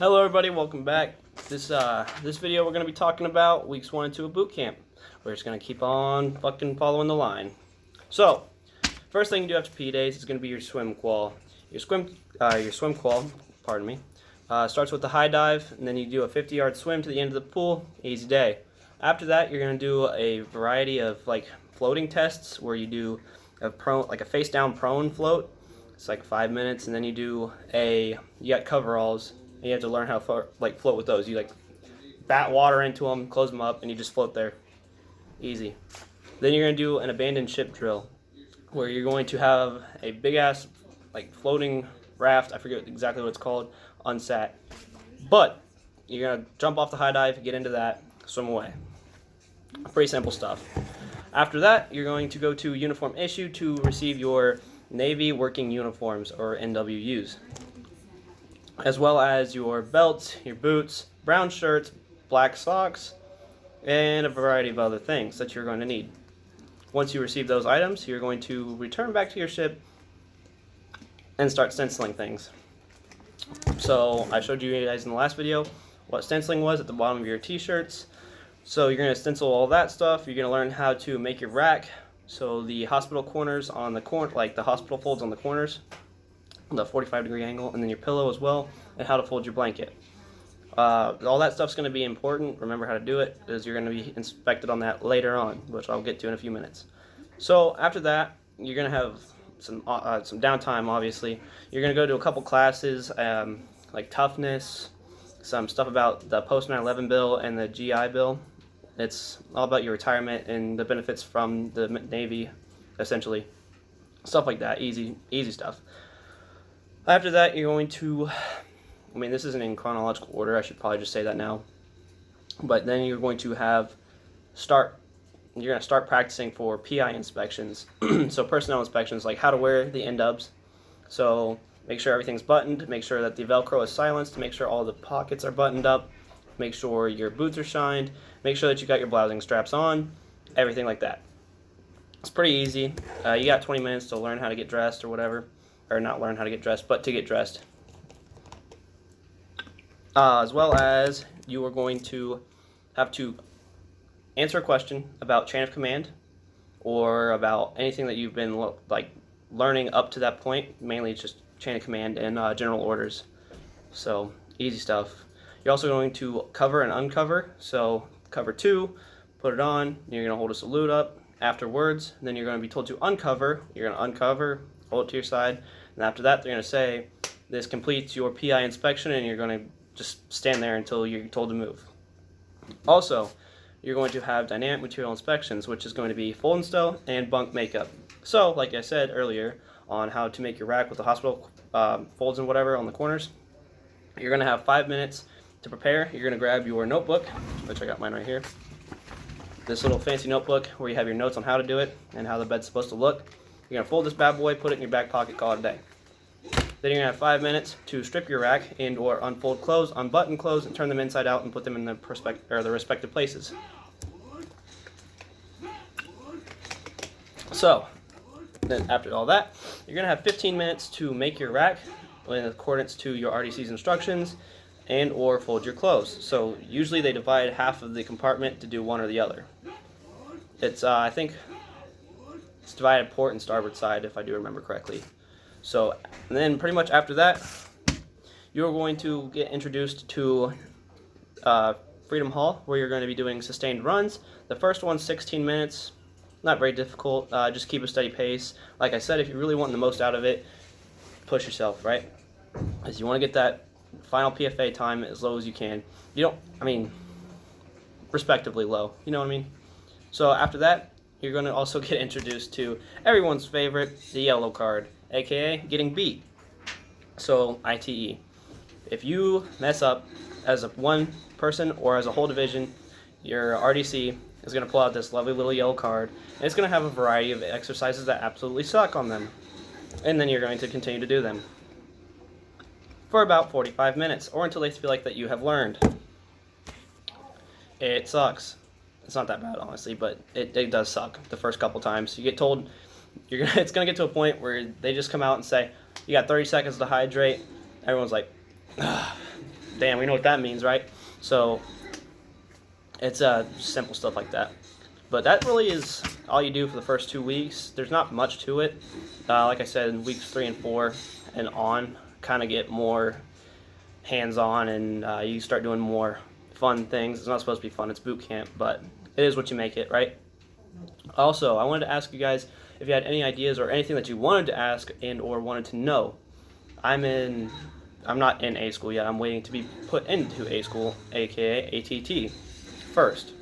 Hello everybody, welcome back. This video we're going to be talking about weeks 1 and 2 of boot camp. We're just going to keep on fucking following the line. So, first thing you do after PE days is going to be your swim qual. Your swim qual, pardon me, starts with the high dive, and then you do a 50-yard swim to the end of the pool. Easy day. After that, you're going to do a variety of like floating tests where you do a face down prone float. It's like 5 minutes, and then you got coveralls. And you have to learn how to float with those. You bat water into them, close them up, and you just float there. Easy. Then you're going to do an abandoned ship drill, where you're going to have a big ass floating raft. I forget exactly what it's called, unsat. But you're going to jump off the high dive, get into that, swim away. Pretty simple stuff. After that, you're going to go to uniform issue to receive your Navy working uniforms, or NWUs, as well as your belts, your boots, brown shirts, black socks, and a variety of other things that you're going to need. Once you receive those items, you're going to return back to your ship and start stenciling things. So I showed you guys in the last video what stenciling was at the bottom of your t-shirts. So you're going to stencil all that stuff. You're going to learn how to make your rack. So the hospital corners on the corner, like the hospital folds on the corners, the 45-degree angle, and then your pillow as well, and how to fold your blanket. All that stuff's going to be important. Remember how to do it, because you're going to be inspected on that later on, which I'll get to in a few minutes. So after that, you're going to have some downtime, obviously. You're going to go to a couple classes, like toughness, some stuff about the post 9/11 bill and the GI Bill. It's all about your retirement and the benefits from the Navy, essentially. Stuff like that, easy stuff. After that, you're going to, this isn't in chronological order, I should probably just say that now. But then you're going to start practicing for PI inspections. So personnel inspections, like how to wear the NWs. So make sure everything's buttoned, make sure that the Velcro is silenced, make sure all the pockets are buttoned up, make sure your boots are shined, make sure that you got your blousing straps on, everything like that. It's pretty easy. You got 20 minutes to learn how to get dressed or whatever. Or not learn how to get dressed, but to get dressed. As well as you are going to have to answer a question about chain of command, or about anything that you've been learning up to that point. Mainly it's just chain of command and general orders. So easy stuff. You're also going to cover and uncover. So cover 2, put it on. You're going to hold a salute up afterwards. Then you're going to be told to uncover. You're going to uncover, hold it to your side. And after that, they're going to say, this completes your PI inspection, and you're going to just stand there until you're told to move. Also, you're going to have dynamic material inspections, which is going to be fold and stow and bunk makeup. So, like I said earlier, on how to make your rack with the hospital folds and whatever on the corners, you're going to have 5 minutes to prepare. You're going to grab your notebook, which I got mine right here. This little fancy notebook where you have your notes on how to do it and how the bed's supposed to look. You're going to fold this bad boy, put it in your back pocket, call it a day. Then you're going to have 5 minutes to strip your rack and or unfold clothes, unbutton clothes, and turn them inside out and put them in the respective places. So, then after all that, you're going to have 15 minutes to make your rack in accordance to your RDC's instructions and or fold your clothes. So usually they divide half of the compartment to do one or the other. It's, I think, it's divided port and starboard side, if I do remember correctly. So, and then pretty much after that, you're going to get introduced to Freedom Hall, where you're going to be doing sustained runs. The first one's 16 minutes, not very difficult, just keep a steady pace. Like I said, if you really want the most out of it, push yourself, right? Because you want to get that final PFA time as low as you can. Respectively low, you know what I mean? So after that, you're going to also get introduced to everyone's favorite, the yellow card, aka getting beat. So ITE. If you mess up as one person or as a whole division, your RDC is going to pull out this lovely little yellow card, and it's going to have a variety of exercises that absolutely suck on them. And then you're going to continue to do them for about 45 minutes, or until they feel like that you have learned. It sucks. It's not that bad, honestly, but it does suck the first couple times. You get told it's going to get to a point where they just come out and say, you got 30 seconds to hydrate. Everyone's like, damn, we know what that means, right? So it's simple stuff like that. But that really is all you do for the first 2 weeks. There's not much to it. Like I said, in weeks 3 and 4 and on, kind of get more hands-on, and you start doing more fun things. It's not supposed to be fun, it's boot camp, but it is what you make it, right? Also, I wanted to ask you guys if you had any ideas or anything that you wanted to ask and or wanted to know. I'm not in A school yet. I'm waiting to be put into A school, aka ATT, first,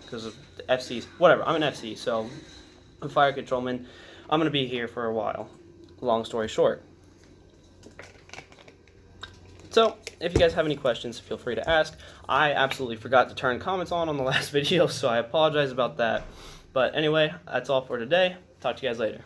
because of the FCs. Whatever, I'm an FC, so I'm fire controlman. I'm going to be here for a while. Long story short. So, if you guys have any questions, feel free to ask. I absolutely forgot to turn comments on the last video, so I apologize about that. But anyway, that's all for today. Talk to you guys later.